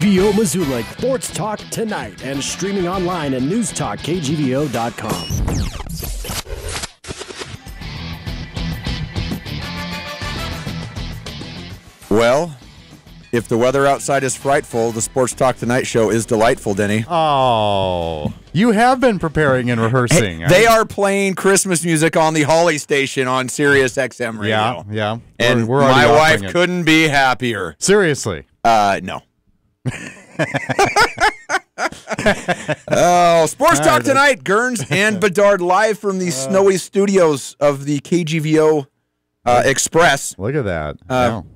KGVO Missoula Sports Talk Tonight and streaming online at Newstalk.KGVO.com. Well, if the weather outside is frightful, the Sports Talk Tonight show is delightful, Denny. Oh, you have been preparing and rehearsing. Hey, they are playing Christmas music on the Holly station on Sirius XM radio. Yeah. And we're my wife it. couldn't be happier. Seriously? No. Oh, Sports Talk Tonight, Gerns and Bedard live from the snowy studios of the KGVO Express. Look at that.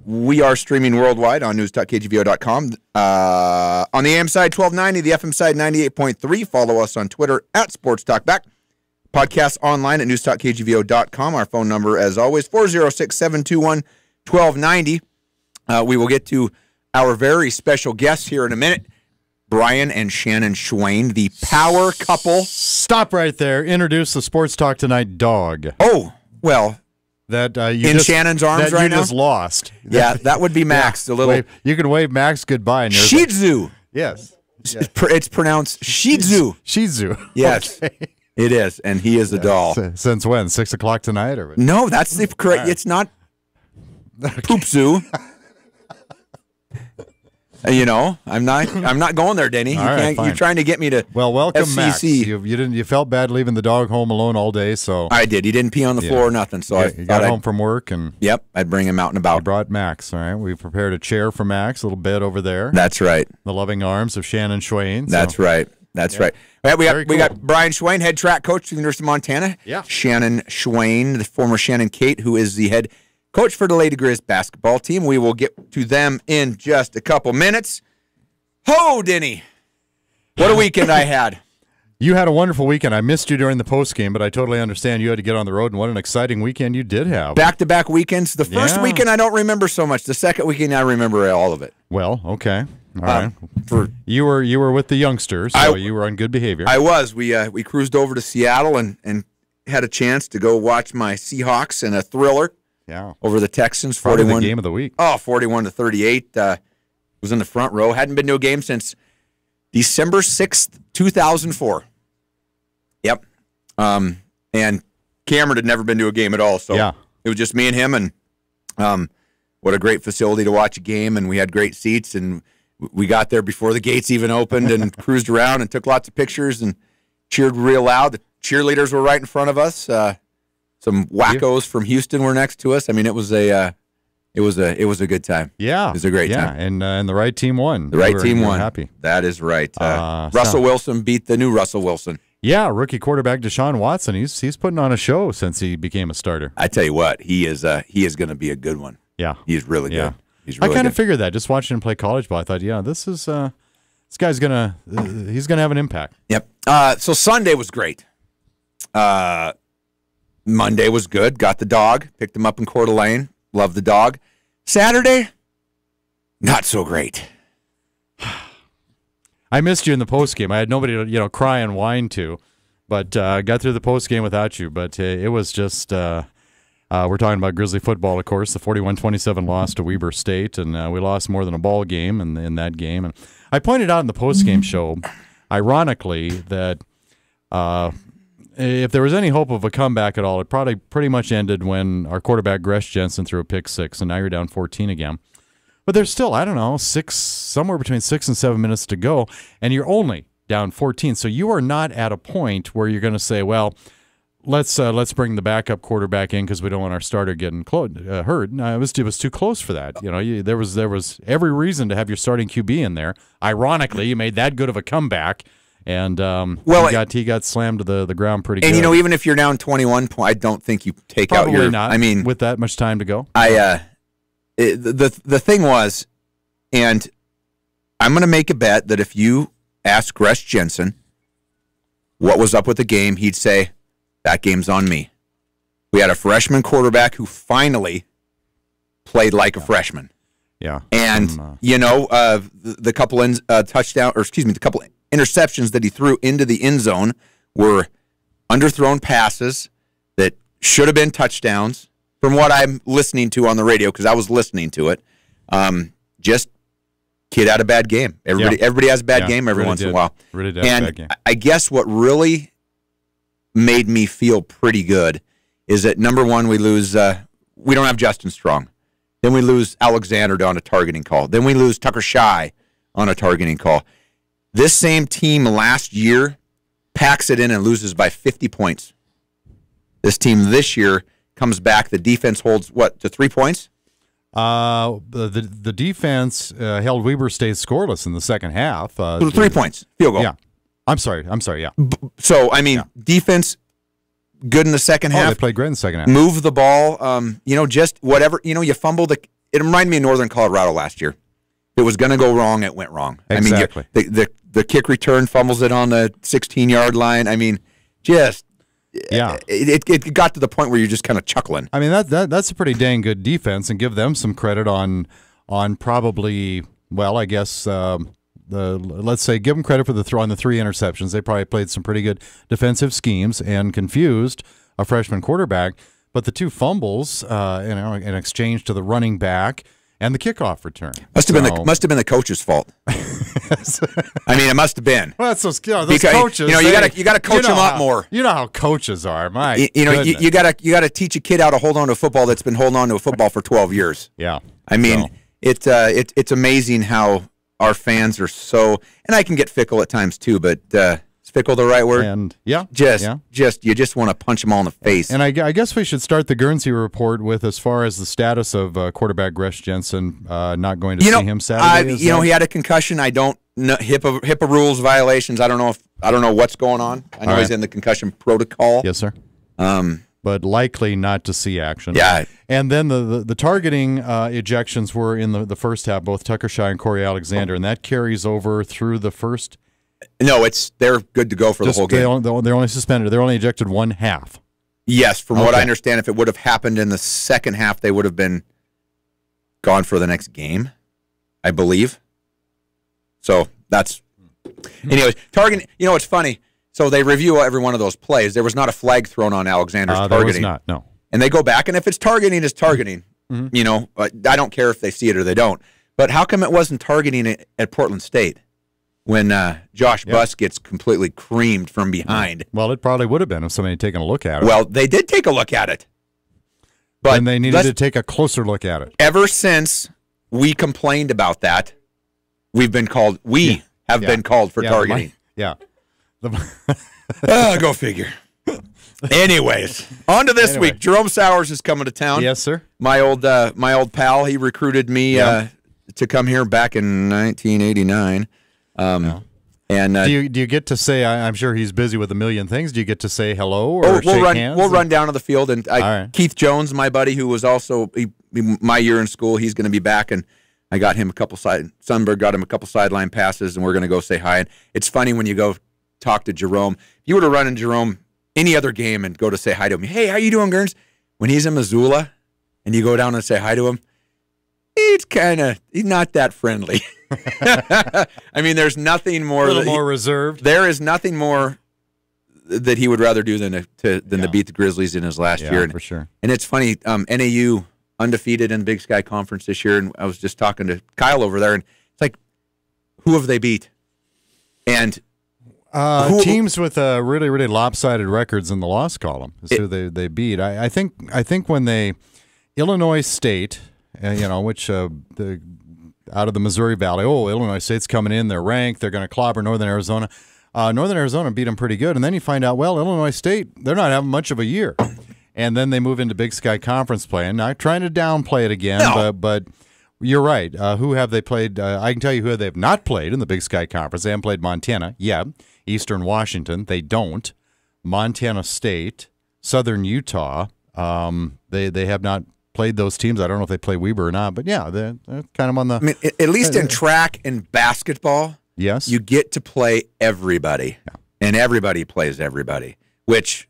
We are streaming worldwide on News.KGVO.com. On the AM side, 1290, the FM side, 98.3. Follow us on Twitter at Sports Talk Back. Podcast online at News.KGVO.com. Our phone number, as always, 406-721-1290. We will get to our very special guests here in a minute. Brian and Shannon Schweyen, the power couple. Stop right there. Introduce the Sports Talk Tonight dog. Oh, well. That in Shannon's arms that right you now? just lost. Yeah, that would be Max. Yeah. The little you can wave Max goodbye. And Shih Tzu. Yes. It's pronounced Shih Tzu. Shih Tzu. Yes, okay. It is, and he is a doll. Since when? 6 o'clock tonight, or no? That's the correct. It's not Poop Zoo. You know, I'm not going there, Denny. You're trying to get me to. Well, welcome, FCC. Max. You felt bad leaving the dog home alone all day, so I did. He didn't pee on the floor or nothing. So you got home from work and I'd bring him out and about. You brought Max. All right, we prepared a chair for Max, a little bed over there. That's right. The loving arms of Shannon Schweyen. That's right. That's right. We got Brian Schweyen, head track coach for the University of Montana. Yeah. Shannon Schweyen, the former Shannon Kate, who is the head coach for the Lady Grizz basketball team. We will get to them in just a couple minutes. Ho, Denny. What a weekend I had. You had a wonderful weekend. I missed you during the postgame, but I totally understand you had to get on the road, and what an exciting weekend you did have. Back-to-back weekends. The first weekend I don't remember so much. The second weekend I remember all of it. Well, okay. All right. You were with the youngsters, so you were on good behavior. I was. We cruised over to Seattle and had a chance to go watch my Seahawks in a thriller. Yeah. Over the Texans. Probably the game of the week. Oh, 41-38. Was in the front row. Hadn't been to a game since December 6th, 2004. Yep. And Cameron had never been to a game at all, so it was just me and him, and what a great facility to watch a game, and we had great seats, and we got there before the gates even opened and cruised around and took lots of pictures and cheered real loud. The cheerleaders were right in front of us. Some wackos from Houston were next to us. I mean, it was a good time. Yeah. It was a great time. And the right team won. The right team won. Happy. That is right. Russell Wilson beat the new Russell Wilson. Yeah, rookie quarterback Deshaun Watson. He's putting on a show since he became a starter. I tell you what, he is going to be a good one. Yeah. He's really good. He's really I kind of figured that just watching him play college ball. I thought, this guy's he's gonna have an impact. Yep. So Sunday was great. Monday was good. Got the dog. Picked him up in Coeur d'Alene. Love the dog. Saturday, not so great. I missed you in the postgame. I had nobody to cry and whine to, but got through the postgame without you. But it was just we're talking about Grizzly football, of course. The 41-27 loss to Weber State, and we lost more than a ball game in that game. And I pointed out in the postgame show, ironically, that if there was any hope of a comeback at all, it probably pretty much ended when our quarterback Gresh Jensen threw a pick six, and now you're down 14 again. But there's still, I don't know, somewhere between 6 and 7 minutes to go, and you're only down 14. So you are not at a point where you're going to say, well, let's bring the backup quarterback in because we don't want our starter getting hurt. No, it was too close for that. There was every reason to have your starting QB in there. Ironically, you made that good of a comeback. And he got slammed to the ground pretty good. And even if you're down 21 points, I don't think you take Probably out your. Not, I mean, with that much time to go. The thing was, and I'm going to make a bet that if you ask Gresh Jensen what was up with the game, he'd say that game's on me. We had a freshman quarterback who finally played like a freshman. Yeah, and the couple the couple interceptions that he threw into the end zone were underthrown passes that should have been touchdowns from what I'm listening to on the radio, because I was listening to it. Just kid had a bad game. Everybody has a bad game every once in a while. Really did have a bad game. I guess what really made me feel pretty good is that, number one, we lose. We don't have Justin Strong. Then we lose Alexander on a targeting call. Then we lose Tucker Shy on a targeting call. This same team last year packs it in and loses by 50 points. This team this year comes back. The defense holds, to 3 points? The defense held Weber State scoreless in the second half. 3 points. Field goal. Yeah. I'm sorry. Yeah. So, defense good in the second half. They played great in the second half. Move the ball. Just whatever. You fumble. It reminded me of Northern Colorado last year. It was going to go wrong. It went wrong. Exactly. The kick return fumbles it on the 16-yard line. It got to the point where you're just kind of chuckling. That's a pretty dang good defense, and give them some credit on probably, I guess let's say give them credit for the throw on the 3 interceptions. They probably played some pretty good defensive schemes and confused a freshman quarterback. But the 2 fumbles, in exchange to the running back and the kickoff return, must have been the coach's fault. It must have been. Well, that's those because, coaches. You got to coach them a lot more. You know how coaches are, Mike. You got to teach a kid how to hold on to a football that's been holding on to a football for 12 years. Yeah. It's amazing how our fans are so, and I can get fickle at times too, but is fickle the right word? And you just want to punch them all in the face. And I guess we should start the Guernsey report with as far as the status of quarterback Gresh Jensen not going to see him Saturday. He had a concussion. I don't know HIPAA rules violations. I don't know what's going on. I know he's in the concussion protocol. Yes, sir. But likely not to see action. Yeah. And then the targeting ejections were in the first half, both Tucker Shy and Corey Alexander, and that carries over through the first. No, they're good to go for the whole game. They're only suspended. They're only ejected one half. Yes, from what I understand, if it would have happened in the second half, they would have been gone for the next game, I believe. So that's, anyways, targeting. It's funny. So they review every one of those plays. There was not a flag thrown on Alexander's targeting. There was not, no. And they go back, and if it's targeting, it's targeting. Mm-hmm. I don't care if they see it or they don't. But how come it wasn't targeting at Portland State when Josh Buss gets completely creamed from behind? Well, it probably would have been if somebody had taken a look at it. Well, they did take a look at it. But and they needed to take a closer look at it. Ever since we complained about that, we've been called. We have been called for targeting. Go figure. Anyways, on to this week. Jerome Sowers is coming to town. Yes, sir. My old pal. He recruited me to come here back in 1989. And do you get to say? I'm sure he's busy with a million things. Do you get to say hello or shake hands? We'll run down to the field, and Keith Jones, my buddy, who was also my year in school, he's going to be back, and I got him a couple Sundberg got him a couple sideline passes, and we're going to go say hi. And it's funny when you go talk to Jerome. If you were to run in Jerome any other game and go to say hi to him, hey, how you doing, Gerns? When he's in Missoula and you go down and say hi to him, he's not that friendly. There's nothing more. A little more reserved. There is nothing more that he would rather do than to beat the Grizzlies in his last year. For sure. And it's funny, NAU undefeated in Big Sky Conference this year, and I was just talking to Kyle over there, and it's like, who have they beat? And teams with really, really lopsided records in the loss column is who they beat. I think when Illinois State, which out of the Missouri Valley, Illinois State's coming in, they're ranked, they're going to clobber Northern Arizona. Northern Arizona beat them pretty good, and then you find out, Illinois State, they're not having much of a year. And then they move into Big Sky Conference play, and not trying to downplay it again, but you're right. Who have they played? I can tell you who they've not played in the Big Sky Conference. They haven't played Montana. Yeah. Eastern Washington. They don't. Montana State. Southern Utah. They have not played those teams. I don't know if they play Weber or not, but they're kind of on the... at least in track and basketball, yes, you get to play everybody. Yeah. And everybody plays everybody, which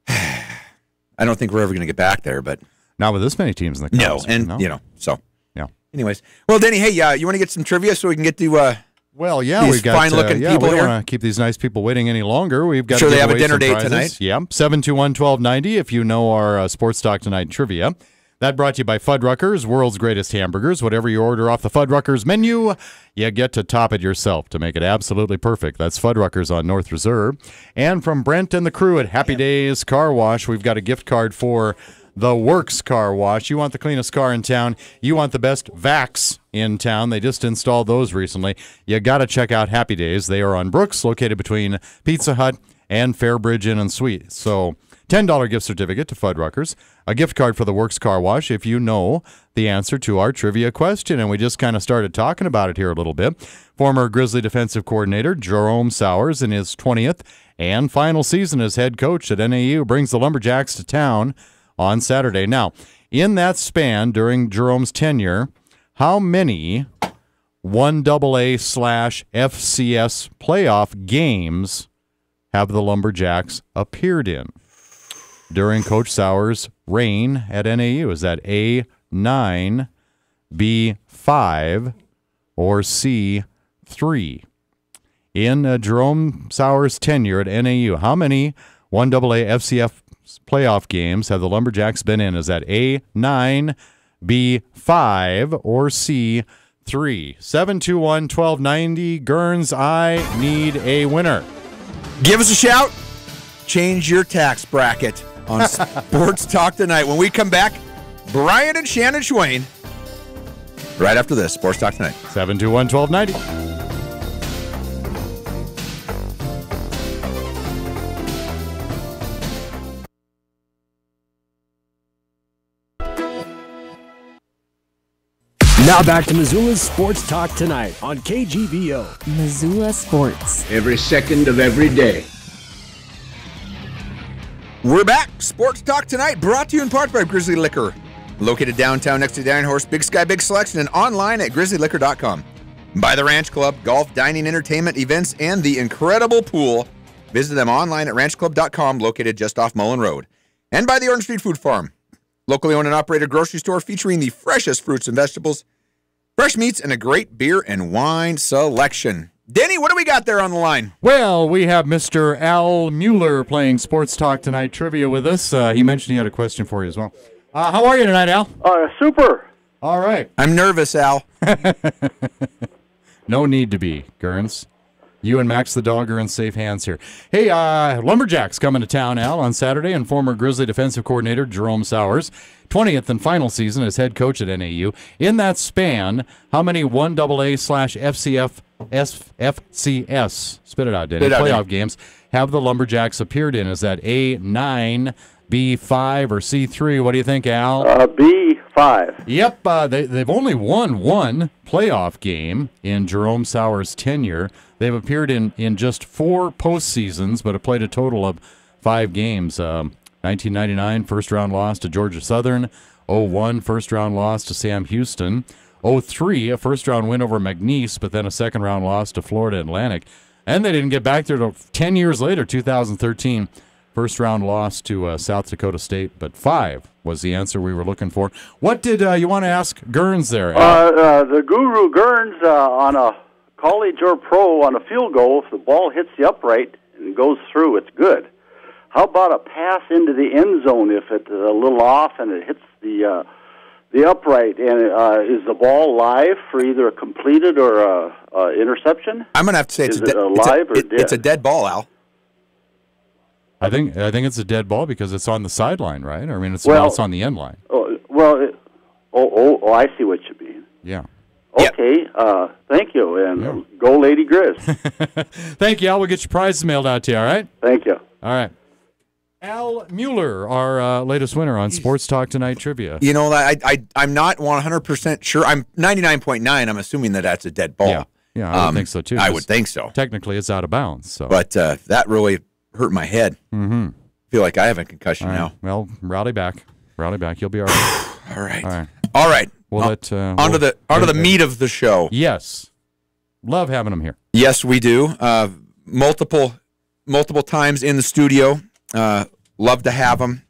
I don't think we're ever going to get back there, but... Not with this many teams in the conference. So... Yeah. Anyways, well, Denny, hey, you want to get some trivia so we can get to we've got fine-looking people we here? don't want to keep these nice people waiting any longer. We've got sure they have a dinner date tonight. Yeah, 721-1290 if you know our Sports Talk Tonight trivia. That brought to you by Fuddruckers, world's greatest hamburgers. Whatever you order off the Fuddruckers menu, you get to top it yourself to make it absolutely perfect. That's Fuddruckers on North Reserve. And from Brent and the crew at Happy Days Car Wash, we've got a gift card for the Works Car Wash. You want the cleanest car in town. You want the best vacs in town. They just installed those recently. You got to check out Happy Days. They are on Brooks, located between Pizza Hut and Fairbridge Inn and Suite. So $10 gift certificate to Fuddruckers, a gift card for the Works Car Wash if you know the answer to our trivia question. And we just kind of started talking about it here a little bit. Former Grizzly defensive coordinator Jerome Sowers, in his 20th and final season as head coach at NAU, brings the Lumberjacks to town on Saturday. Now, in that span during Jerome's tenure, how many 1AA/FCS playoff games have the Lumberjacks appeared in during Coach Sowers' reign at NAU? Is that A, 9, B, 5, or C, 3? In Jerome Sowers' tenure at NAU, how many 1AA FCS playoff games have the Lumberjacks been in? Is that A, 9, B, 5, or C, 3? 721-1290. Gurns, I need a winner. Give us a shout. Change your tax bracket on Sports Talk Tonight. When we come back, Brian and Shannon Schweyen. Right after this, Sports Talk Tonight. 721-1290. Now back to Missoula's Sports Talk Tonight on KGVO. Missoula Sports. Every second of every day. We're back. Sports Talk Tonight, brought to you in part by Grizzly Liquor. Located downtown next to the Iron Horse, Big Sky, Big Selection, and online at grizzlyliquor.com. By the Ranch Club, golf, dining, entertainment, events, and the incredible pool. Visit them online at ranchclub.com, located just off Mullen Road. And by the Orange Street Food Farm. Locally owned and operated grocery store featuring the freshest fruits and vegetables, fresh meats, and a great beer and wine selection. Denny, what do we got there on the line? Well, we have Mr. Al Mueller playing Sports Talk Tonight trivia with us. He mentioned he had a question for you as well. How are you tonight, Al? Super. All right. I'm nervous, Al. No need to be, Gurns. You and Max the dog are in safe hands here. Hey, Lumberjacks coming to town, Al, on Saturday, and former Grizzly defensive coordinator Jerome Sowers, 20th and final season as head coach at NAU. In that span, how many 1AA/FCS, spit it out, Denny, playoff games have the Lumberjacks appeared in? Is that A, 9, B, 5, or C, 3? What do you think, Al? B, 5. Yep, they've only won one playoff game in Jerome Sowers' tenure. They've appeared in just 4 postseasons, but have played a total of 5 games. 1999, first-round loss to Georgia Southern. 01, first-round loss to Sam Houston. 03, a first-round win over McNeese, but then a second-round loss to Florida Atlantic. And they didn't get back there until 10 years later, 2013. First-round loss to South Dakota State, but 5 was the answer we were looking for. What did you want to ask Gurns there? The guru Gurns on a college or pro on a field goal, if the ball hits the upright and goes through, it's good. How about a pass into the end zone if it's a little off and it hits the upright? And is the ball live for either a completed or a interception? I'm going to have to say it's alive or dead? It's a dead ball, Al. I think it's a dead ball because it's on the sideline, right? I mean, it's on the end line. I see what you mean. Yeah. Okay, thank you, and go Lady Grizz. Thank you, Al. We'll get your prizes mailed out to you, all right? Thank you. All right. Al Mueller, our latest winner on Sports Talk Tonight Trivia. You know, I'm not 100% sure. I'm 99.9. I'm assuming that's a dead ball. Yeah, I would think so, too. I would think so. Technically, it's out of bounds. So. But that really hurt my head. Mm-hmm. I feel like I have a concussion now. Well, rally back. You'll be all right. All right. We'll onto the meat of the show. Yes. Love having them here. Yes, we do. Multiple times in the studio. Love to have them.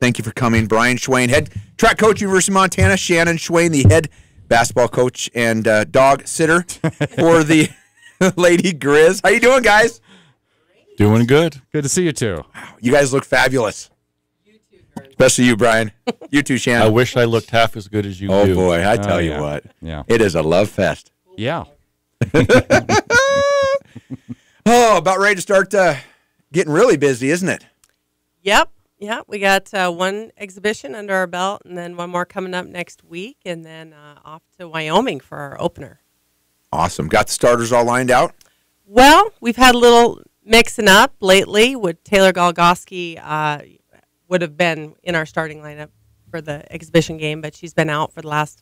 Thank you for coming. Brian Schweyen, head track coach, University of Montana. Shannon Schweyen, the head basketball coach and dog sitter for the Lady Grizz. How you doing, guys? Doing good. Good to see you, too. Wow, you guys look fabulous. You too, Gurns. Especially you, Brian. You too, Shannon. I wish I looked half as good as you Oh, do. boy. I tell you yeah. what. Yeah. It is a love fest. Yeah. Oh, about ready to start getting really busy, isn't it? Yep. Yeah, we got one exhibition under our belt, and then one more coming up next week, and then off to Wyoming for our opener. Awesome. Got the starters all lined out? Well, we've had a little mixing up lately. With Taylor Golgoski would have been in our starting lineup for the exhibition game, but she's been out for the last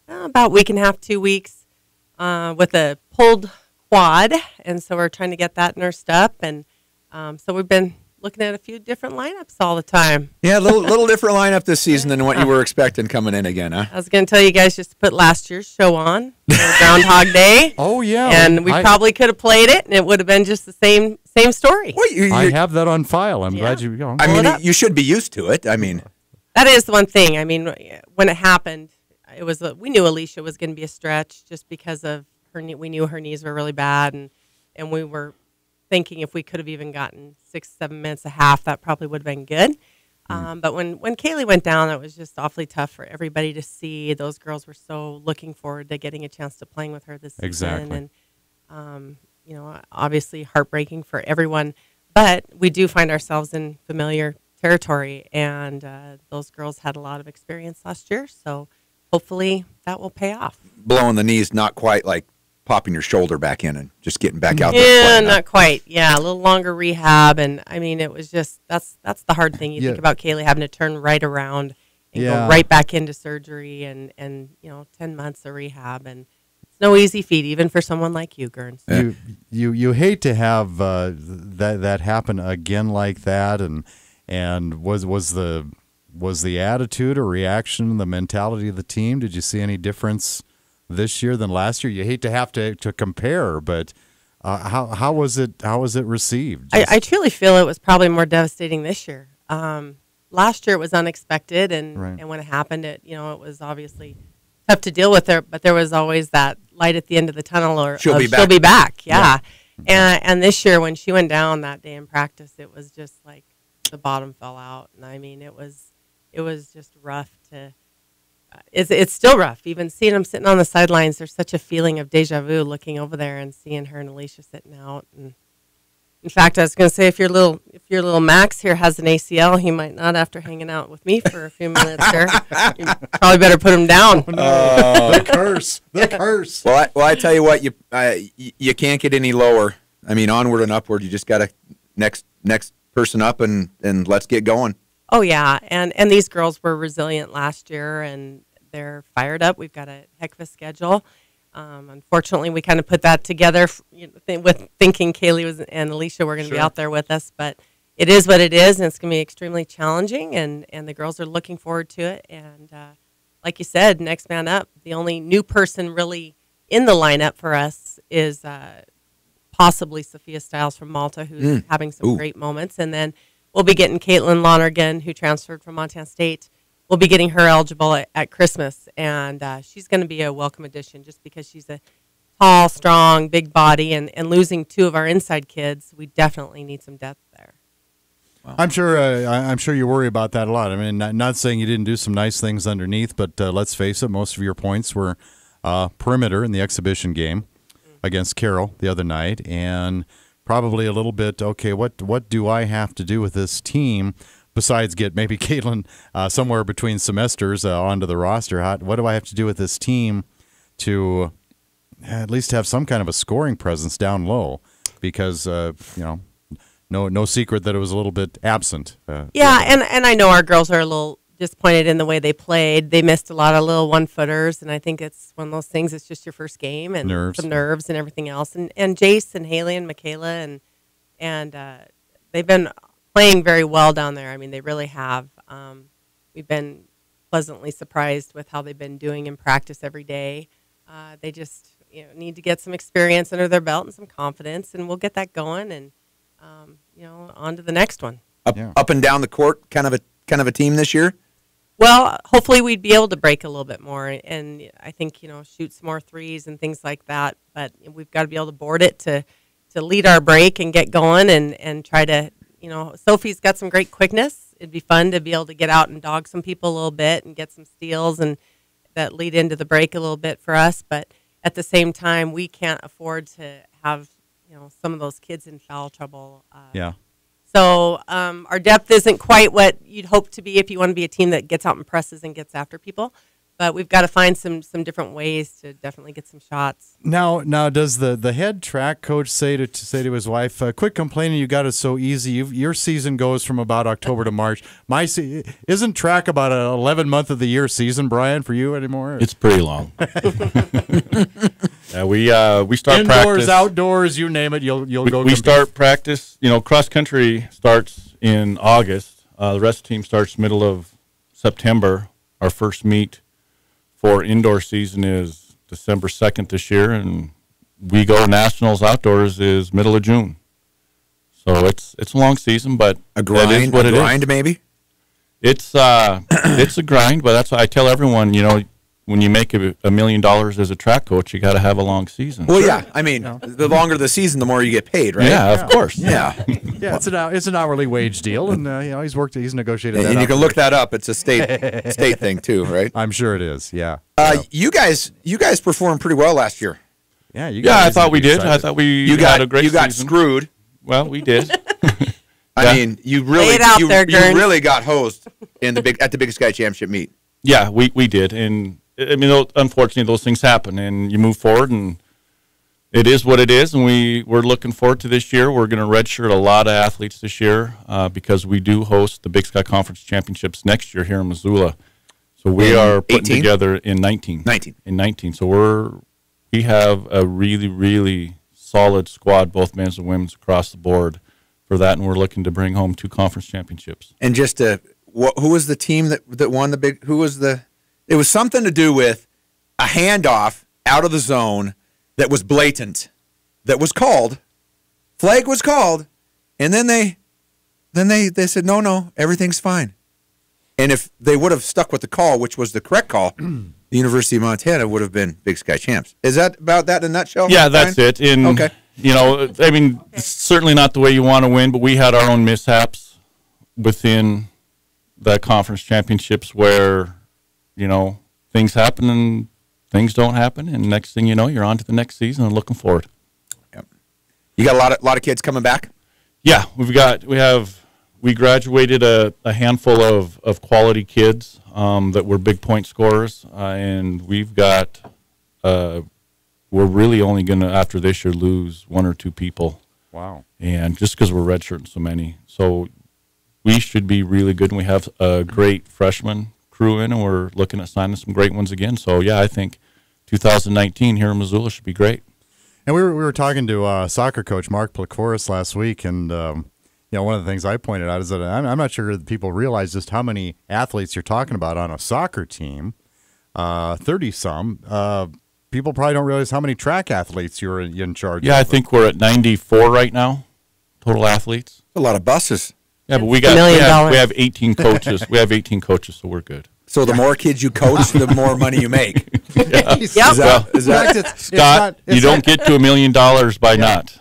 about week and a half, 2 weeks with a pulled quad, and so we're trying to get that nursed up, and so we've been looking at a few different lineups all the time. Yeah, a little different lineup this season than what you were expecting coming in again, huh? I was going to tell you guys just to put last year's show on, Groundhog Day. Oh, yeah. And we probably could have played it, and it would have been just the same story. Well, I have that on file. I'm Yeah. glad you go. I mean, you should be used to it. I mean, That is the one thing. I mean, when it happened, it was we knew Alicia was going to be a stretch just because of her. We knew her knees were really bad, and we were thinking if we could have even gotten 6-7 minutes a half, that probably would have been good. But when Kaylee went down, it was just awfully tough for everybody to see. Those girls were so looking forward to getting a chance to playing with her this season. Exactly. And, obviously heartbreaking for everyone. But we do find ourselves in familiar territory, and those girls had a lot of experience last year. So hopefully that will pay off. blowing the knees, not quite like popping your shoulder back in and just getting back out there. Yeah, playing, huh? not quite. Yeah, a little longer rehab, and I mean, it was just that's the hard thing. You think about Kaylee having to turn right around and go right back into surgery, and 10 months of rehab, and it's no easy feat, even for someone like you, Gurns. Yeah. You hate to have that happen again like that, and was the attitude or reaction, the mentality of the team? Did you see any difference this year than last year? You hate to have to compare, but how was it received? I truly feel it was probably more devastating this year. Last year it was unexpected, and when it happened, it was obviously tough to deal with her, but there was always that light at the end of the tunnel, or she'll be back. Yeah. And this year when she went down that day in practice, it was just like the bottom fell out, and I mean it was just rough to. It's still rough. Even seeing them sitting on the sidelines, there's such a feeling of deja vu looking over there and seeing her and Alicia sitting out. And in fact, I was going to say, if your little Max here has an ACL, he might not after hanging out with me for a few minutes here. You probably better put him down. The curse. Well, I tell you what, you can't get any lower. I mean, onward and upward. You just got to next person up and let's get going. Oh, yeah, and these girls were resilient last year, and they're fired up. We've got a heck of a schedule. Unfortunately, we kind of put that together with thinking Kaylee and Alicia were going to be out there with us, but it is what it is, and it's going to be extremely challenging, and the girls are looking forward to it. And like you said, next man up. The only new person really in the lineup for us is possibly Sophia Stiles from Malta, who's having some great moments, and then we'll be getting Caitlin Lonergan, who transferred from Montana State. We'll be getting her eligible at Christmas, and she's going to be a welcome addition just because she's a tall, strong, big body, and losing two of our inside kids, we definitely need some depth there. Wow. I'm sure you worry about that a lot. I mean, not saying you didn't do some nice things underneath, but let's face it, most of your points were perimeter in the exhibition game against Carroll the other night, and probably a little bit, okay, what do I have to do with this team besides get maybe Caitlin somewhere between semesters onto the roster? What do I have to do with this team to at least have some kind of a scoring presence down low? Because, no secret that it was a little bit absent. And I know our girls are a little disappointed in the way they played. They missed a lot of little one-footers, and I think it's one of those things. It's just your first game, and some nerves and everything else. And Jace and Haley and Michaela and they've been playing very well down there. I mean, they really have. We've been pleasantly surprised with how they've been doing in practice every day. They just need to get some experience under their belt and some confidence, and we'll get that going. And on to the next one. Up and down the court, kind of a team this year. Well, hopefully we'd be able to break a little bit more, and I think shoot some more threes and things like that. But we've got to be able to board it to lead our break and get going and try to. Sophie's got some great quickness it'd be fun to be able to get out and dog some people a little bit and get some steals and that lead into the break a little bit for us. But at the same time, we can't afford to have, some of those kids in foul trouble. Yeah. So our depth isn't quite what you'd hope to be if you want to be a team that gets out and presses and gets after people. But we've got to find some different ways to definitely get some shots. Now, does the head track coach say to his wife, "Quit complaining, you got it so easy. Your season goes from about October to March. Isn't track about an 11-month of the year season, Brian, for you anymore?" It's pretty long. Yeah, we start indoors, practice. outdoors, you name it. You'll go. We start practice. Cross country starts in August. The rest of the team starts middle of September. Our first meet for indoor season is December 2nd this year, and we go nationals outdoors is middle of June. So it's a long season, but A grind maybe? It's it's a grind, but that's what I tell everyone, when you make $1 million as a track coach, you got to have a long season. Well, yeah. I mean, the longer the season, the more you get paid, right? Yeah, of course. Yeah. Yeah, it's an hourly wage deal, and he's negotiated that. And you out can for look that up. It's a state thing too, right? I'm sure it is. Yeah. You guys performed pretty well last year. Yeah. I thought we did. I thought we had a great season. You got screwed. Well, we did. I mean, you really you really got hosed at the Big Sky Championship meet. Yeah, we did, and I mean, unfortunately, those things happen, and you move forward, and it is what it is, and we're looking forward to this year. We're going to redshirt a lot of athletes this year because we do host the Big Sky Conference Championships next year here in Missoula. So we are putting together in 19. In 19. So we have a really, really solid squad, both men's and women's, across the board for that, and we're looking to bring home 2 conference championships. And just who was the team that won the big? Who was the? It was something to do with a handoff out of the zone that was blatant, that was called, flag was called, and then they said no, everything's fine. And if they would have stuck with the call, which was the correct call, the University of Montana would have been Big Sky champs. Is that about that in a nutshell? Yeah, that's it. Okay. I mean, it's certainly not the way you want to win, but we had our own mishaps within the conference championships where, things happen and things don't happen, and next thing you know, you're on to the next season and looking forward. Yep. You got a lot of kids coming back? Yeah, we graduated a handful of quality kids that were big point scorers, and we've got we're really only going to, after this year, lose 1 or 2 people. Wow. And just because we're redshirting so many. So we should be really good, and we have a great freshman crew in, and we're looking at signing some great ones again. So, yeah, I think 2019 here in Missoula should be great. And we were talking to soccer coach Mark Placoris last week, and one of the things I pointed out is that I'm not sure that people realize just how many athletes you're talking about on a soccer team, 30-some. People probably don't realize how many track athletes you're in charge of. Yeah, I think we're at 94 right now, total athletes. A lot of buses. Yeah, but we have 18 coaches. We have 18 coaches, so we're good. So the more kids you coach, the more money you make. Yeah. Yep. Scott, you don't get to $1 million by not.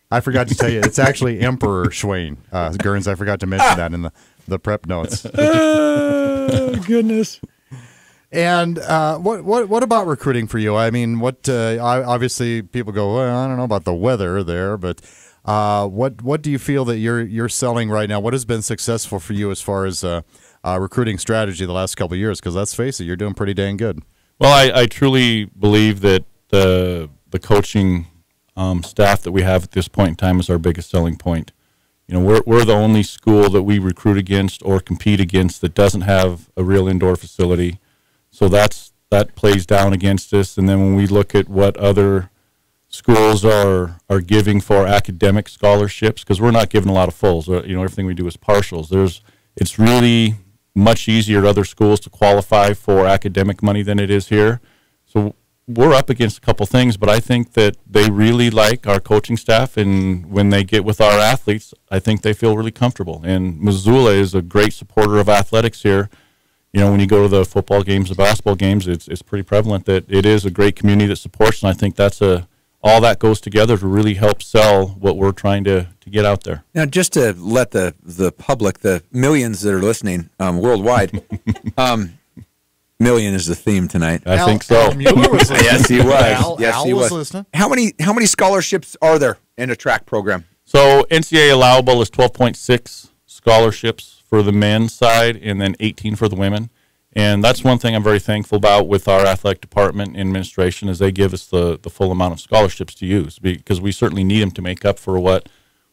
I forgot to tell you, it's actually Emperor Schweyen. Gerns, I forgot to mention that in the prep notes. Goodness. And what about recruiting for you? I mean, obviously people go, well, I don't know about the weather there, but what do you feel that you're selling right now? What has been successful for you as far as recruiting strategy the last couple of years? Because let's face it, you're doing pretty dang good. Well, I truly believe that the coaching staff that we have at this point in time is our biggest selling point. We're the only school that we recruit against or compete against that doesn't have a real indoor facility. So that plays down against us. And then when we look at what other schools are giving for academic scholarships, because we're not giving a lot of fulls. Everything we do is partials. It's really much easier at other schools to qualify for academic money than it is here. So we're up against a couple things, but I think that they really like our coaching staff, and when they get with our athletes, I think they feel really comfortable. And Missoula is a great supporter of athletics here. When you go to the football games, the basketball games, it's pretty prevalent that it is a great community that supports, and I think that's a all that goes together to really help sell what we're trying to get out there. Now, just to let the public, the millions that are listening worldwide, million is the theme tonight. I think so. Yes, he was. Yes, he was. Listening. How many scholarships are there in a track program? So NCAA allowable is 12.6 scholarships for the men's side, and then 18 for the women. And that's one thing I'm very thankful about with our athletic department and administration is they give us the full amount of scholarships to use because we certainly need them to make up for what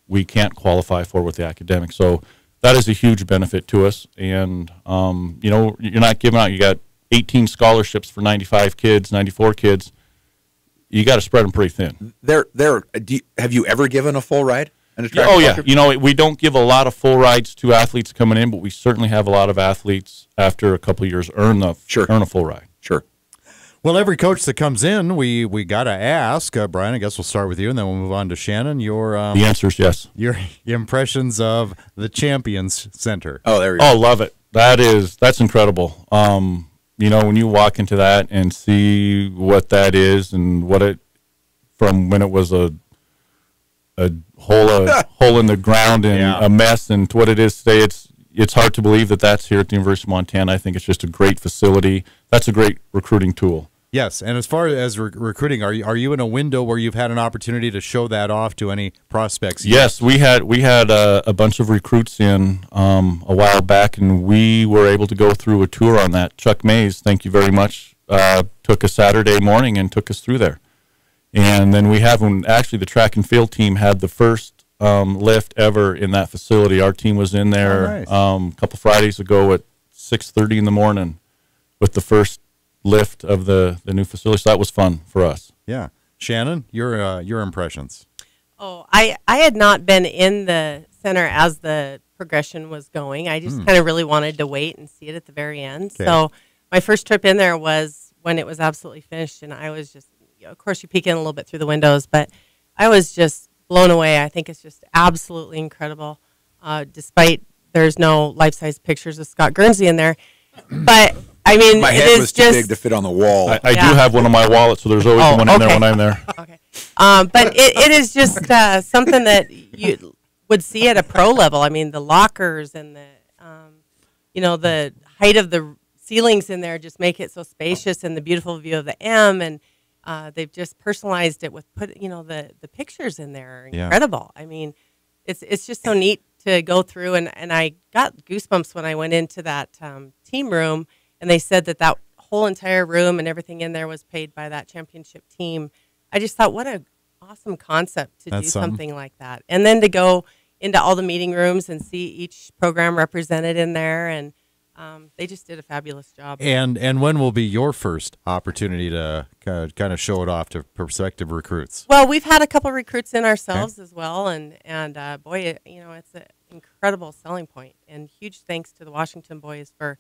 we can't qualify for with the academics. So that is a huge benefit to us. And, you're not giving out, you got 18 scholarships for 95 kids, 94 kids. You got to spread them pretty thin. Have you ever given a full ride? Oh, yeah. We don't give a lot of full rides to athletes coming in, but we certainly have a lot of athletes after a couple of years earn a full ride. Sure. Well, every coach that comes in, we got to ask. Brian, I guess we'll start with you, and then we'll move on to Shannon. The answer is yes. Your impressions of the Champions Center. Oh, there we go. Oh, love it. That's incredible. When you walk into that and see what that is and what it, from when it was a hole in the ground and a mess, and to what it is today, it's hard to believe that that's here at the University of Montana. I think it's just a great facility. That's a great recruiting tool. Yes, and as far as recruiting, are you in a window where you've had an opportunity to show that off to any prospects? Yes, we had a bunch of recruits in a while back, and we were able to go through a tour on that. Chuck Mays, thank you very much, took a Saturday morning and took us through there. And then actually the track and field team had the first lift ever in that facility. Our team was in there a couple Fridays ago at 6:30 in the morning with the first lift of the new facility. So that was fun for us. Yeah. Shannon, your impressions. Oh, I had not been in the center as the progression was going. I just kind of really wanted to wait and see it at the very end. Okay. So my first trip in there was when it was absolutely finished, and I was just, of course, you peek in a little bit through the windows, but I was just blown away. I think it's just absolutely incredible, despite there's no life-size pictures of Scott Guernsey in there. But, I mean, my head was too big to fit on the wall. I do have one on my wallet, so there's always one in there when I'm there. Okay. But it is just something that you would see at a pro level. I mean, the lockers and the height of the ceilings in there just make it so spacious, and the beautiful view of the M, and they've just personalized it with the pictures in there are incredible. I mean, it's just so neat to go through, and I got goosebumps when I went into that team room, and they said that whole entire room and everything in there was paid by that championship team. I just thought, what an awesome concept to do something like that, and then to go into all the meeting rooms and see each program represented in there, and they just did a fabulous job. And when will be your first opportunity to kind of show it off to prospective recruits? Well, we've had a couple recruits in ourselves as well, and boy, it's an incredible selling point. And huge thanks to the Washington boys for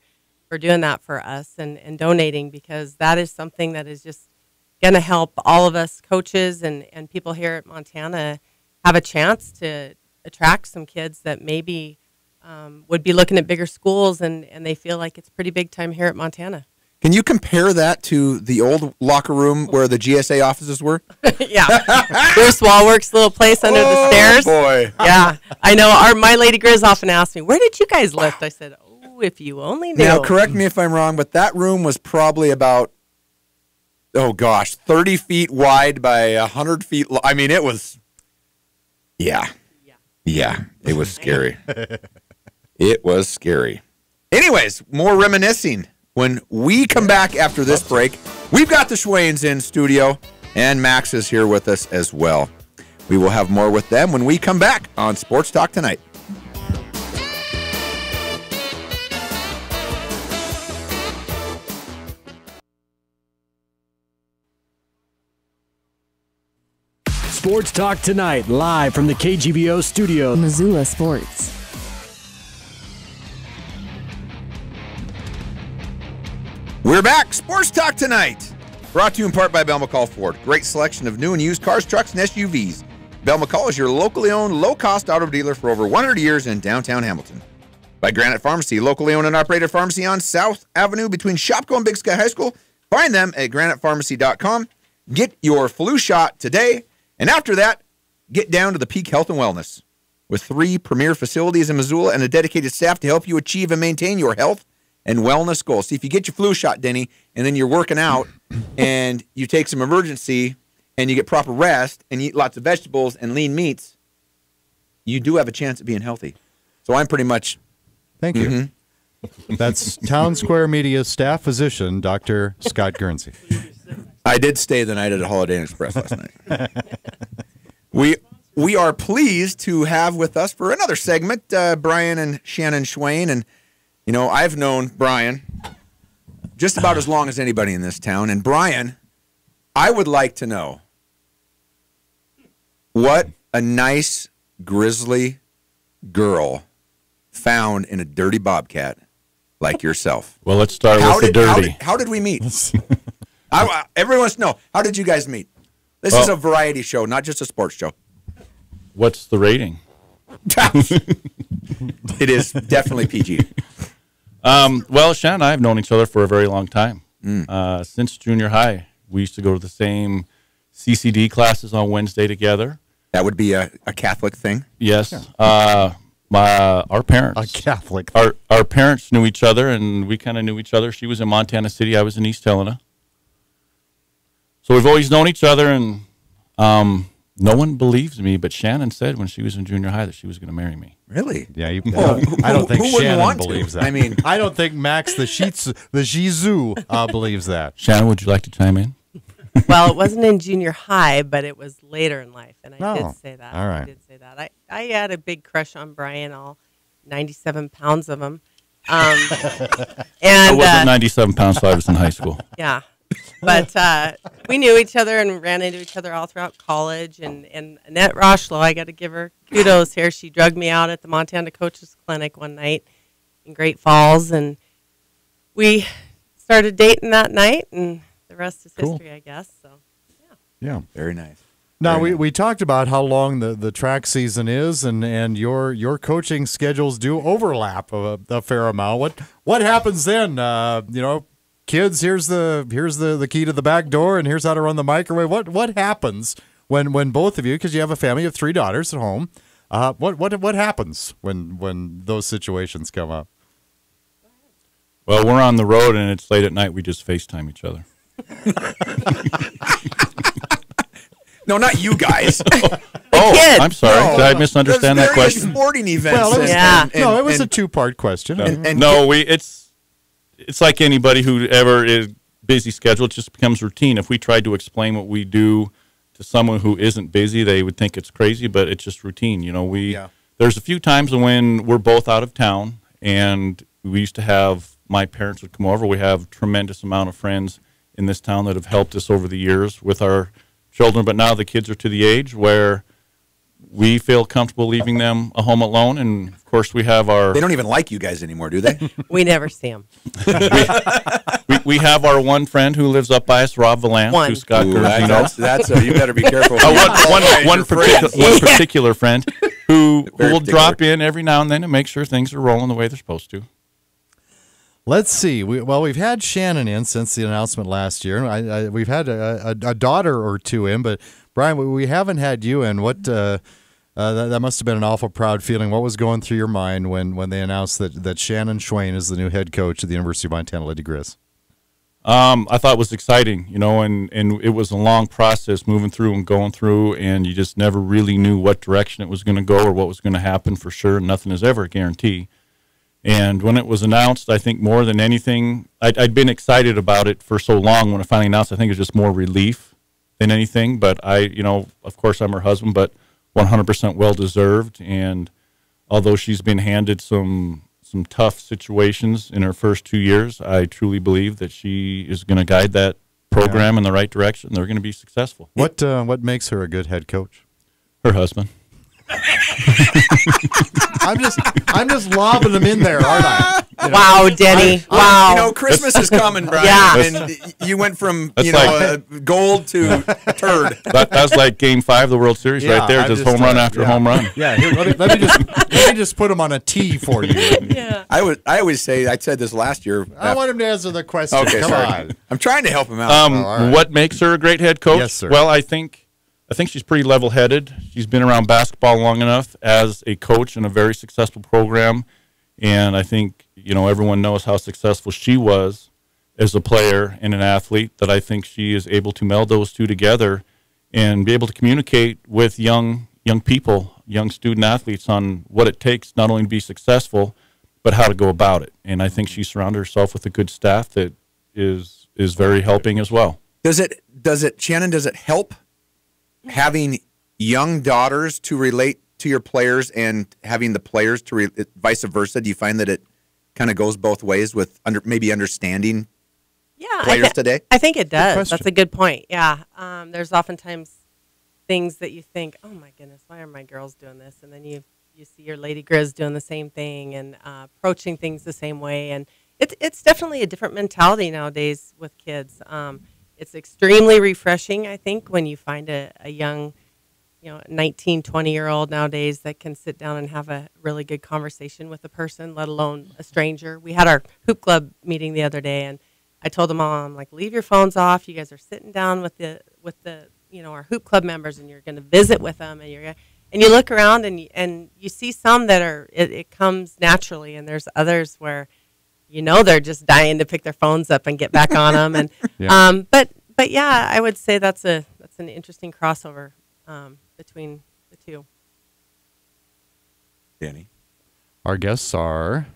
doing that for us and donating, because that is something that is just going to help all of us coaches and people here at Montana have a chance to attract some kids that maybe would be looking at bigger schools, and they feel like it's pretty big time here at Montana. Can you compare that to the old locker room where the GSA offices were? Yeah. Bruce Walwork's little place under the stairs. Oh, boy. Yeah. I know. My Lady Grizz often asks me, where did you guys lift? I said, oh, if you only knew. Now, correct me if I'm wrong, but that room was probably about, 30 feet wide by 100 feet long. I mean, it was, yeah, it was scary. It was scary. Anyways, more reminiscing. When we come back after this break, we've got the Schweyens in studio, and Max is here with us as well. We will have more with them when we come back on Sports Talk Tonight. Sports Talk Tonight, live from the KGVO studio. Missoula Sports. We're back. Sports Talk Tonight. Brought to you in part by Bell McCall Ford. Great selection of new and used cars, trucks, and SUVs. Bell McCall is your locally owned, low-cost auto dealer for over 100 years in downtown Hamilton. By Granite Pharmacy, locally owned and operated pharmacy on South Avenue between Shopko and Big Sky High School. Find them at granitepharmacy.com. Get your flu shot today, and after that, get down to the Peak Health and Wellness. With 3 premier facilities in Missoula and a dedicated staff to help you achieve and maintain your health and wellness goals. See, if you get your flu shot, Denny, and then you're working out and you take some emergency and you get proper rest and you eat lots of vegetables and lean meats, you do have a chance of being healthy. So I'm pretty much... Thank you. That's Town Square Media staff physician, Dr. Scott Guernsey. I did stay the night at a Holiday Inn Express last night. We are pleased to have with us for another segment Brian and Shannon Schweyen. And, you know, I've known Brian just about as long as anybody in this town. And, Brian, I would like to know what a nice, grizzly girl found in a dirty bobcat like yourself. Well, let's start with the dirty. How did we meet? Everyone wants to know, how did you guys meet? This is a variety show, not just a sports show. What's the rating? It is definitely PG. Well, Shannon and I have known each other for a very long time. Since junior high. We used to go to the same CCD classes on Wednesday together. That would be a Catholic thing? Yes. Our parents. A Catholic. Our parents knew each other, and we kind of knew each other. She was in Montana City. I was in East Helena. So we've always known each other, and no one believes me, but Shannon said when she was in junior high that she was going to marry me. Really? Yeah. I don't think Shannon believes that. I mean, I don't think Max the Shizu believes that. Shannon, would you like to chime in? Well, it wasn't in junior high, but it was later in life, and I did say that. All right. I did say that. I had a big crush on Brian, all 97 pounds of him. And I wasn't 97 pounds, so I was in high school. Yeah. But we knew each other and ran into each other all throughout college. And Annette Rochlow, I got to give her kudos here. She drugged me out at the Montana Coaches Clinic one night in Great Falls. And we started dating that night, and the rest is history, I guess. So, yeah. Very nice. Now, we talked about how long the track season is, and your coaching schedules do overlap a fair amount. What happens then? Kids, here's the key to the back door, and here's how to run the microwave. What happens when both of you, because you have a family of 3 daughters at home, what happens when those situations come up? Well, we're on the road, and it's late at night. We just FaceTime each other. No, not you guys. kids. I'm sorry. No, did I misunderstand that question? Sporting events. Well, it was and a 2-part question. It's like anybody who ever is busy schedule. It just becomes routine. If we tried to explain what we do to someone who isn't busy, they would think it's crazy, but it's just routine. There's a few times when we're both out of town, and we used to have, my parents would come over. We have a tremendous amount of friends in this town that have helped us over the years with our children, but now the kids are to the age where we feel comfortable leaving them a home alone, and of course we have our... They don't even like you guys anymore, do they? We never see them. we have our one friend who lives up by us, Rob Valance, who's Scott Guernsey. That's you better be careful. One particular friend who will drop in every now and then and make sure things are rolling the way they're supposed to. Let's see. We've had Shannon in since the announcement last year. We've had a daughter or two in, but Brian, we haven't had you in. What that must have been an awful proud feeling. What was going through your mind when they announced that Shannon Schweyen is the new head coach at the University of Montana Lady Grizz? I thought it was exciting, and it was a long process moving through and going through, and you just never really knew what direction it was going to go or what was going to happen for sure. Nothing is ever a guarantee. And when it was announced, I think more than anything, I'd been excited about it for so long. When it finally announced, I think it was just more relief than anything. But of course, I'm her husband, but 100% well-deserved. And although she's been handed some tough situations in her first 2 years, I truly believe that she is going to guide that program in the right direction. They're going to be successful. What makes her a good head coach? Her husband. I'm just lobbing them in there, aren't I? Wow, Denny. Wow. Christmas is coming, Brian. Yeah. And you went from That's gold to turd. That's like Game 5 of the World Series right there. I Just home run after home run. Yeah, here, let me just put him on a tee for you. Yeah. I always say, I said this last year. I want him to answer the question. Okay, Come sorry. on. I'm trying to help him out. all right. What makes her a great head coach? Yes, sir. Well, I think she's pretty level-headed. She's been around basketball long enough as a coach in a very successful program, and I think everyone knows how successful she was as a player and an athlete. That I think she is able to meld those two together and be able to communicate with young people, young student athletes, on what it takes not only to be successful, but how to go about it. And I think she surrounded herself with a good staff that is very helping as well. Does it, Shannon, does it help having young daughters to relate to your players and having the players to vice versa? Do you find that it kind of goes both ways with maybe understanding players today? I think it does. question. That's a good point. Yeah. There's oftentimes things that you think, oh my goodness, why are my girls doing this? And then you see your Lady Grizz doing the same thing and approaching things the same way. And it's definitely a different mentality nowadays with kids. It's extremely refreshing, I think, when you find a young, 19, 20-year-old nowadays that can sit down and have a really good conversation with a person, let alone a stranger. We had our hoop club meeting the other day, and I told them all, I'm like, leave your phones off. You guys are sitting down with the our hoop club members, and you're going to visit with them, and you look around and you see some that are it comes naturally, and there's others where they're just dying to pick their phones up and get back on them, and but yeah, I would say that's an interesting crossover between the two. Danny. Our guests are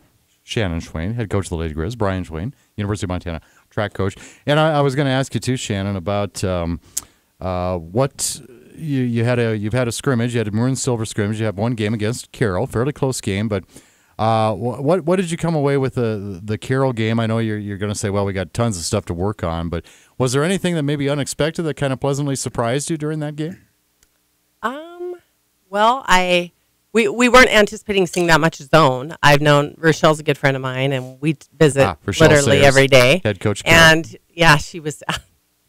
Shannon Schweyen, head coach of the Lady Grizz, Brian Schweyen, University of Montana track coach. And I was going to ask you too, Shannon, about what you've had a scrimmage. You had a maroon silver scrimmage. You had one game against Carroll, fairly close game. But what did you come away with the Carroll game? I know you're going to say, well, we got tons of stuff to work on, but was there anything that maybe unexpected that kind of pleasantly surprised you during that game? Well, we weren't anticipating seeing that much zone. I've known Rochelle's a good friend of mine, and we visit literally every day. Head coach Carroll. And yeah, she was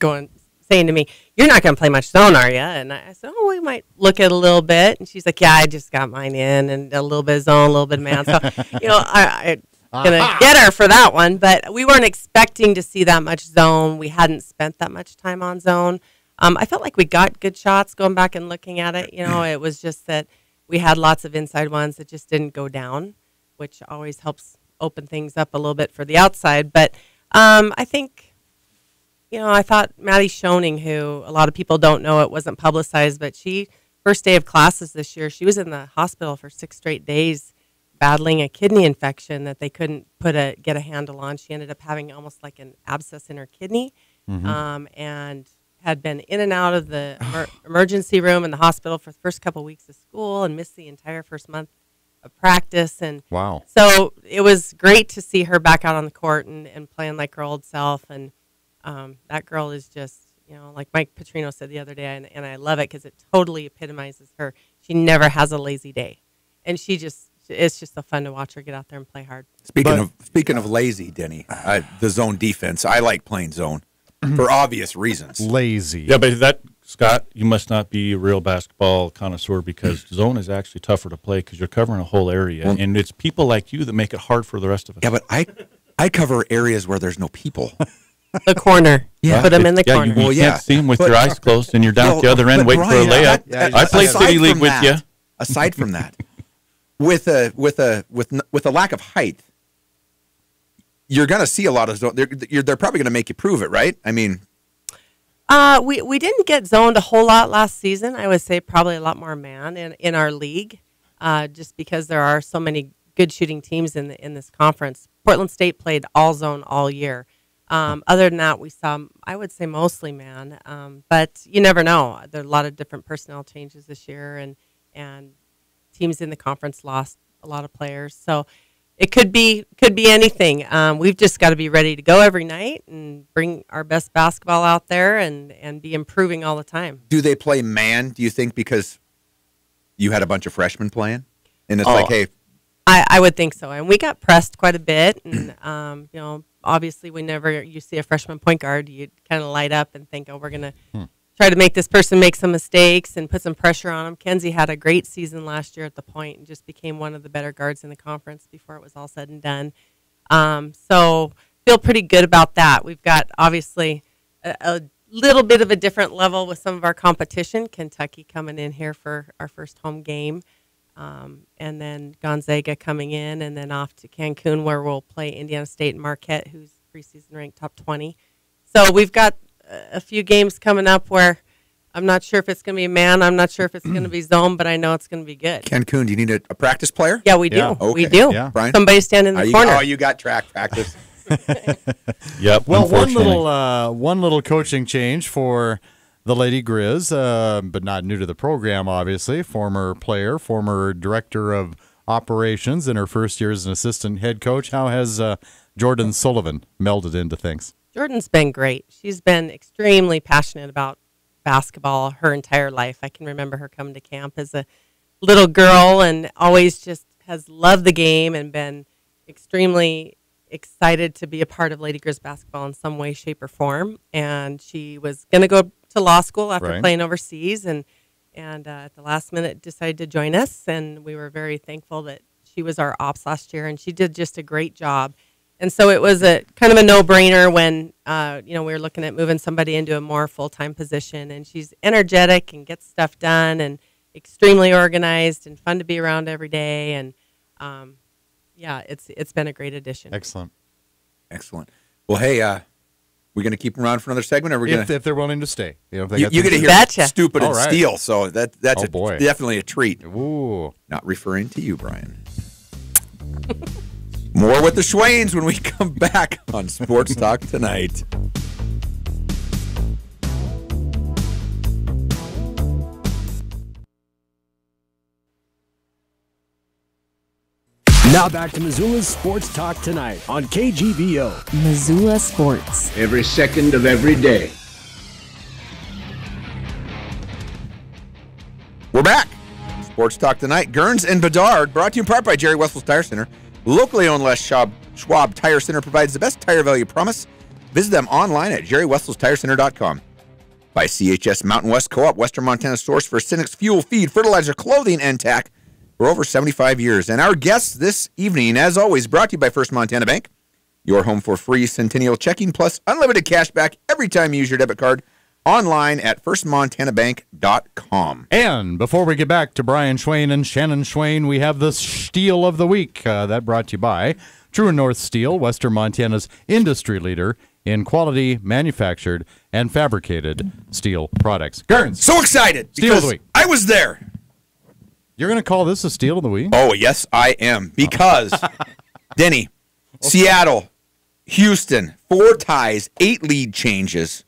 saying to me, "You're not going to play much zone, are you?" And I said, "Oh, we might look at a little bit." And she's like, "Yeah, I just got mine in, and a little bit of zone, a little bit of man." So, I'm gonna get her for that one. But we weren't expecting to see that much zone. We hadn't spent that much time on zone. I felt like we got good shots going back and looking at it. It was just that we had lots of inside ones that just didn't go down, which always helps open things up a little bit for the outside. But I think, I thought Maddie Schoening, who a lot of people don't know, it wasn't publicized, but first day of classes this year, she was in the hospital for 6 straight days battling a kidney infection that they couldn't get a handle on. She ended up having almost like an abscess in her kidney, and had been in and out of the emergency room in the hospital for the first couple of weeks of school and missed the entire first month of practice. And wow. So it was great to see her back out on the court and playing like her old self. And that girl is just, like Mike Petrino said the other day, and I love it because it totally epitomizes her. She never has a lazy day. And it's just so fun to watch her get out there and play hard. Speaking of lazy, Denny, the zone defense, I like playing zone. For obvious reasons. Lazy. Yeah, but Scott, you must not be a real basketball connoisseur because zone is actually tougher to play because you're covering a whole area. And it's people like you that make it hard for the rest of us. Yeah, but I cover areas where there's no people. The corner. Yeah. Put them in the corner. You can't see them with your eyes closed and you're down at the other end waiting for a layup. I played City League with you. Aside from that, with a lack of height, you're going to see a lot of zone. They're probably going to make you prove it, right? I mean, we didn't get zoned a whole lot last season. I would say probably a lot more man in our league, just because there are so many good shooting teams in this conference. Portland State played all zone all year. Other than that, we saw, I would say, mostly man. But you never know. There are a lot of different personnel changes this year, and teams in the conference lost a lot of players. So it could be anything. We've just got to be ready to go every night and bring our best basketball out there and be improving all the time. Do they play man, do you think, because you had a bunch of freshmen playing? And it's like, hey, I would think so. And we got pressed quite a bit. And, obviously whenever you see a freshman point guard, you kind of light up and think, oh, we're going to try to make this person make some mistakes and put some pressure on them. Kenzie had a great season last year at the point and just became one of the better guards in the conference before it was all said and done. So feel pretty good about that. We've got obviously a little bit of a different level with some of our competition. Kentucky coming in here for our first home game. And then Gonzaga coming in, and then off to Cancun where we'll play Indiana State and Marquette, who's preseason ranked top 20. So we've got a few games coming up where I'm not sure if it's going to be man. I'm not sure if it's going to be zone, but I know it's going to be good. Cancun, do you need a practice player? Yeah, we do. Yeah. Okay. We do. Yeah. Brian? Somebody stand in the corner. You got track practice. Yep. Well, unfortunately. one little coaching change for the Lady Grizz, but not new to the program, obviously. Former player, former director of operations in her first year as an assistant head coach. How has Jordan Sullivan melded into things? Jordan's been great. She's been extremely passionate about basketball her entire life. I can remember her coming to camp as a little girl and always just has loved the game and been extremely excited to be a part of Lady Grizz basketball in some way, shape, or form. And she was going to go to law school after playing overseas, and at the last minute decided to join us. And we were very thankful that she was our ops last year, and she did just a great job. And so it was a kind of a no-brainer when we were looking at moving somebody into a more full-time position. And she's energetic and gets stuff done, and extremely organized and fun to be around every day. And it's been a great addition. Excellent. Well, hey, we're going to keep them around for another segment, or we're going to if they're willing to stay. you get to hear Betcha. stupid and All right. steal, so that's definitely a treat. Ooh. Not referring to you, Brian. More with the Schweyens when we come back on Sports Talk Tonight. Now back to Missoula's Sports Talk Tonight on KGVO. Missoula Sports. Every second of every day. We're back. Sports Talk Tonight. Gurns and Bedard, brought to you in part by Jerry Wessels Tire Center. Locally owned Les Schwab Tire Center provides the best tire value promise. Visit them online at jerrywesselstirecenter.com. By CHS Mountain West Co-op, Western Montana source for Cynics fuel, feed, fertilizer, clothing, and tack for over 75 years. And our guests this evening, as always, brought to you by First Montana Bank. Your home for free Centennial checking plus unlimited cash back every time you use your debit card. Online at firstmontanabank.com. And before we get back to Brian Schweyen and Shannon Schweyen, we have the Steel of the Week. That brought to you by True North Steel, Western Montana's industry leader in quality manufactured and fabricated steel products. Gurns, So excited Steel of the because week. I was there. You're going to call this a Steel of the Week? Oh, yes, I am. Because, Denny, Seattle, Houston, 4 ties, 8 lead changes.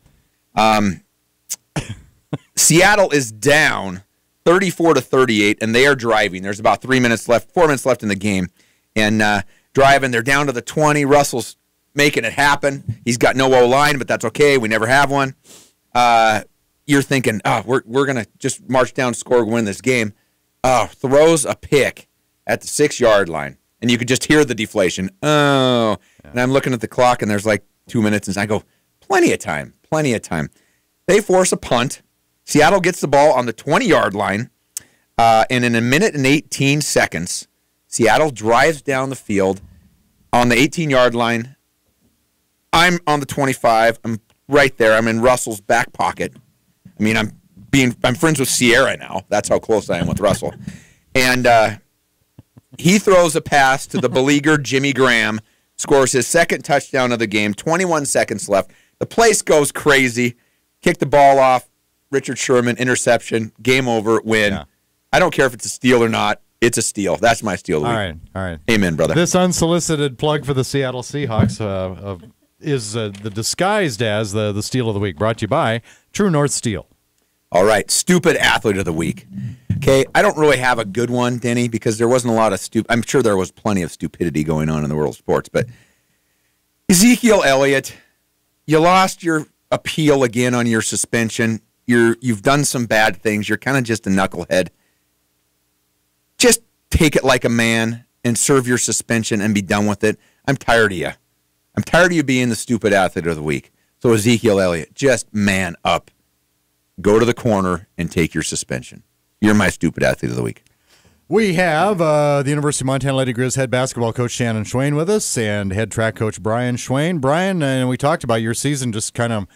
Seattle is down 34-38, and they are driving. There's about 4 minutes left in the game. And driving, they're down to the 20. Russell's making it happen. He's got no O-line, but that's okay. We never have one. You're thinking, we're going to just march down, score, win this game. Throws a pick at the 6-yard line, and you could just hear the deflation. And I'm looking at the clock, and there's like 2 minutes, and I go, plenty of time. They force a punt. Seattle gets the ball on the 20-yard line, and in 1 minute and 18 seconds, Seattle drives down the field on the 18-yard line. I'm on the 25. I'm right there. I'm in Russell's back pocket. I mean, I'm friends with Sierra now. That's how close I am with Russell. And he throws a pass to the beleaguered Jimmy Graham, scores his second touchdown of the game, 21 seconds left. The place goes crazy. Kick the ball off. Richard Sherman, interception, game over, win. Yeah. I don't care if it's a steal or not. It's a steal. That's my steal of the week. All right. Amen, brother. This unsolicited plug for the Seattle Seahawks is the disguised as the Steel of the Week, brought to you by True North Steel. All right, stupid athlete of the week. Okay, I don't really have a good one, Denny, because there wasn't a lot of I'm sure there was plenty of stupidity going on in the world of sports, but Ezekiel Elliott, you lost your appeal again on your suspension. You've done some bad things. You're kind of just a knucklehead. Just take it like a man. and serve your suspension and be done with it. I'm tired of you. I'm tired of you being the stupid athlete of the week. So Ezekiel Elliott, just man up. Go to the corner and take your suspension. You're my stupid athlete of the week. We have the University of Montana Lady Grizz head basketball coach Shannon Schweyen with us and head track coach Brian Schweyen. Brian, and we talked about your season just kind of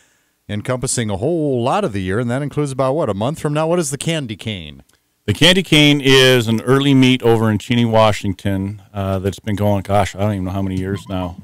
encompassing a whole lot of the year, and that includes about, what, a month from now? What is the Candy Cane? The Candy Cane is an early meet over in Cheney, Washington that's been going, gosh, I don't even know how many years now.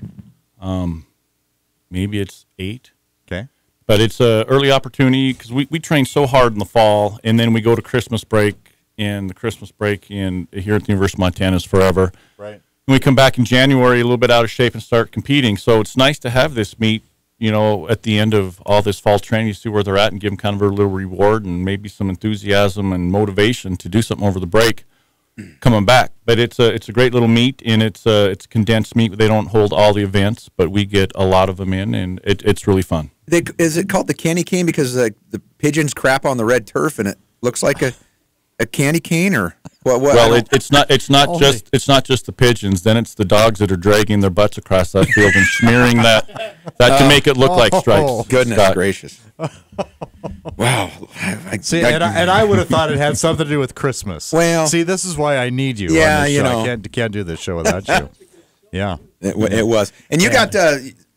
Maybe it's 8. Okay. But it's an early opportunity because we train so hard in the fall, and then we go to Christmas break, and the Christmas break here at the University of Montana is forever. Right. And we come back in January a little bit out of shape and start competing. So it's nice to have this meet, at the end of all this fall training, you see where they're at and give them kind of a little reward and maybe some enthusiasm and motivation to do something over the break coming back. But it's a great little meet, and it's a condensed meet. They don't hold all the events, but we get a lot of them in, and it's really fun. Is it called the Candy Cane because the pigeons crap on the red turf and it looks like a candy cane, or what? Well, it's not just the pigeons. Then it's the dogs that are dragging their butts across that field and smearing that to make it look like stripes. Goodness Scott. gracious! Wow. I would have thought it had something to do with Christmas. Well, see, this is why I need you. Yeah, on this you show. know, I can't do this show without you. Yeah, it was. And you got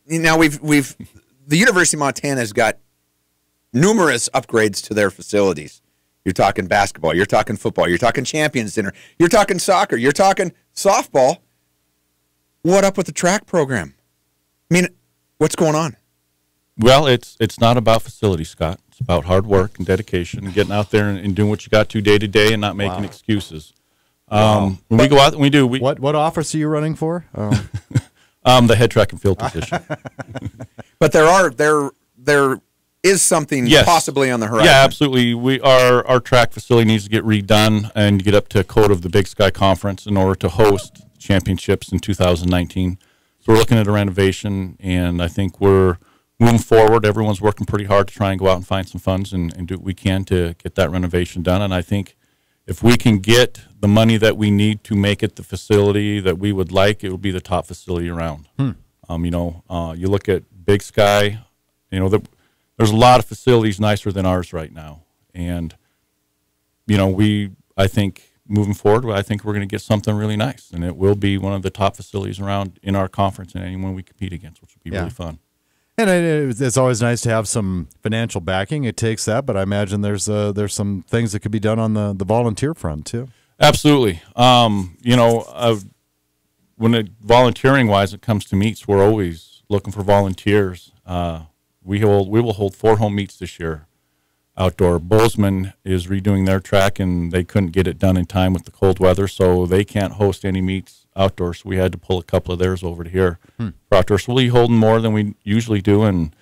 now we've the University of Montana has got numerous upgrades to their facilities. You're talking basketball, you're talking football, you're talking Champions Dinner, you're talking soccer, you're talking softball. What up with the track program? I mean, what's going on? Well, it's not about facilities, Scott. It's about hard work and dedication and getting out there and doing what you got to day and not making excuses. When we go out, we do. What office are you running for? The head track and field position. But there is something possibly on the horizon. Yeah, absolutely. Our track facility needs to get redone and get up to code of the Big Sky Conference in order to host championships in 2019. So we're looking at a renovation, and I think we're moving forward. Everyone's working pretty hard to try and go out and find some funds and do what we can to get that renovation done. And I think if we can get the money that we need to make it the facility that we would like, it will be the top facility around. You look at Big Sky, there's a lot of facilities nicer than ours right now. And, I think moving forward, I think we're going to get something really nice. And it will be one of the top facilities around in our conference and anyone we compete against, which will be really fun. And it's always nice to have some financial backing. It takes that, but I imagine there's some things that could be done on the volunteer front, too. Absolutely. When volunteering-wise, it comes to meets, we're always looking for volunteers. We will hold 4 home meets this year outdoor. Bozeman is redoing their track, and they couldn't get it done in time with the cold weather, so they can't host any meets outdoors. So we had to pull a couple of theirs over to here for outdoors. So we'll be holding more than we usually do, and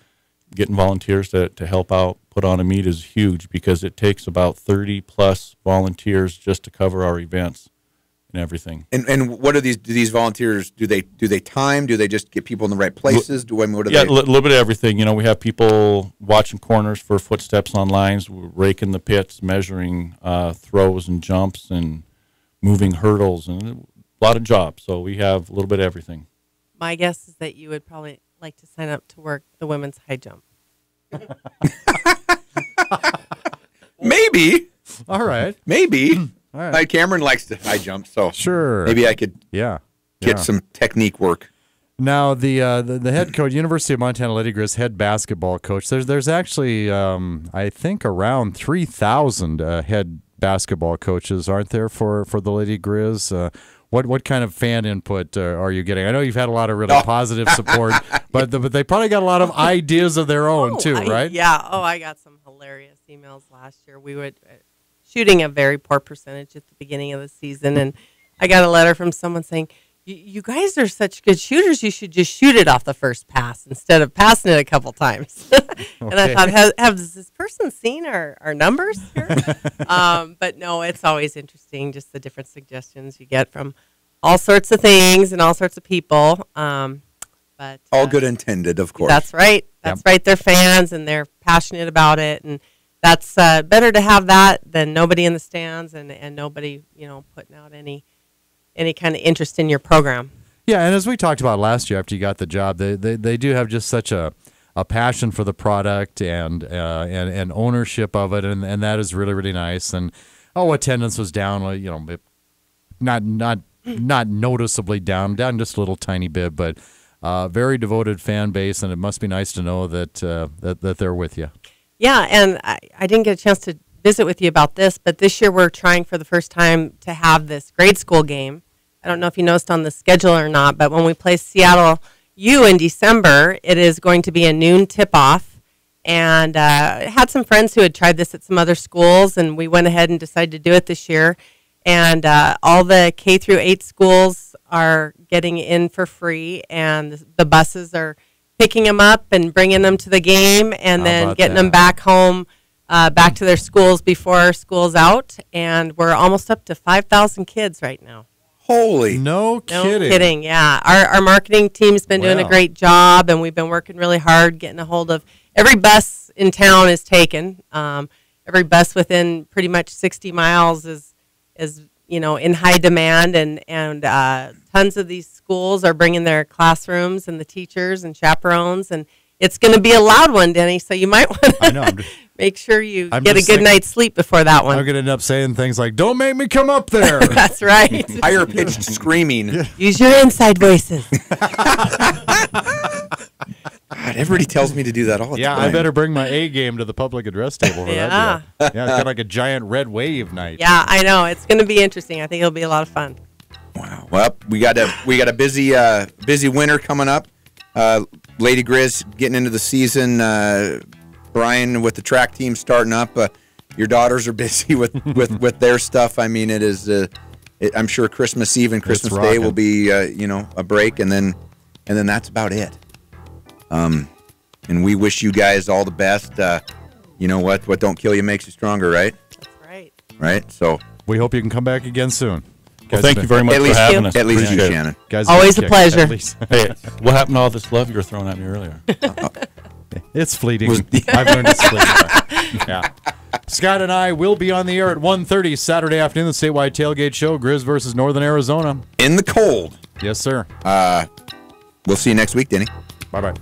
getting volunteers to help out put on a meet is huge because it takes about 30-plus volunteers just to cover our events and everything. And what do these volunteers do? They time? Do they just get people in the right places? A little bit of everything. We have people watching corners for footsteps on lines, raking the pits, measuring throws and jumps, and moving hurdles, and a lot of jobs. So we have a little bit of everything. My guess is that you would probably like to sign up to work the women's high jump. Maybe. All right. Maybe. All right. Cameron likes to high jump, so sure. Maybe I could get some technique work. Now, the head coach, University of Montana Lady Grizz head basketball coach, there's actually, I think, around 3,000 head basketball coaches, aren't there, for the Lady Grizz? What kind of fan input are you getting? I know you've had a lot of really positive support, but they probably got a lot of ideas of their own, too, right? I got some hilarious emails last year. We were shooting a very poor percentage at the beginning of the season, and I got a letter from someone saying, you guys are such good shooters, you should just shoot it off the first pass instead of passing it a couple times. And I thought, has this person seen our numbers here? But no, it's always interesting, just the different suggestions you get from all sorts of things and all sorts of people. But all good intended, of course. That's right. That's right. They're fans, and they're passionate about it, and that's better to have that than nobody in the stands and nobody, putting out any any kind of interest in your program. Yeah, and as we talked about last year after you got the job, they do have just such a passion for the product and ownership of it, and that is really, really nice. And attendance was down, not noticeably down just a little tiny bit, but very devoted fan base, and it must be nice to know that they're with you. Yeah, and I didn't get a chance to visit with you about this, but this year we're trying for the first time to have this grade school game. I don't know if you noticed on the schedule or not, but when we play Seattle U in December, it is going to be a noon tip-off. And I had some friends who had tried this at some other schools, and we went ahead and decided to do it this year. And all the K through 8 schools are getting in for free, and the buses are picking them up and bringing them to the game, and then getting them back home, back to their schools before school's out. And we're almost up to 5,000 kids right now. Holy. No kidding. No kidding, yeah. Our marketing team's been doing a great job, and we've been working really hard getting a hold of every bus in town is taken. Every bus within pretty much 60 miles is in high demand, and tons of these schools are bringing their classrooms and the teachers and chaperones, and it's going to be a loud one, Denny, so you might want to make sure you get a good night's sleep before that one. I'm going to end up saying things like, "Don't make me come up there." That's right. Higher-pitched screaming. Use your inside voices. God, everybody tells me to do that all the time. Yeah, I better bring my A game to the public address table for that. Yeah, it's kind of like a giant red wave night. Yeah, I know. It's going to be interesting. I think it'll be a lot of fun. Wow. Well, we got a busy winter coming up. Lady Grizz getting into the season. Brian with the track team starting up. Your daughters are busy with their stuff. I mean, it is. I'm sure Christmas Eve and Christmas Day will be a break, and then that's about it. And we wish you guys all the best. You know what don't kill you makes you stronger, right? That's right. Right. So we hope you can come back again soon. Well, thank you very much for having us. At least you, Shannon. Guys, always a pleasure. Hey, what happened to all this love you were throwing at me earlier? It's fleeting. I've learned it's fleeting. Yeah. Scott and I will be on the air at 1:30 Saturday afternoon, the statewide tailgate show, Grizz versus Northern Arizona. In the cold. Yes, sir. We'll see you next week, Denny. Bye-bye.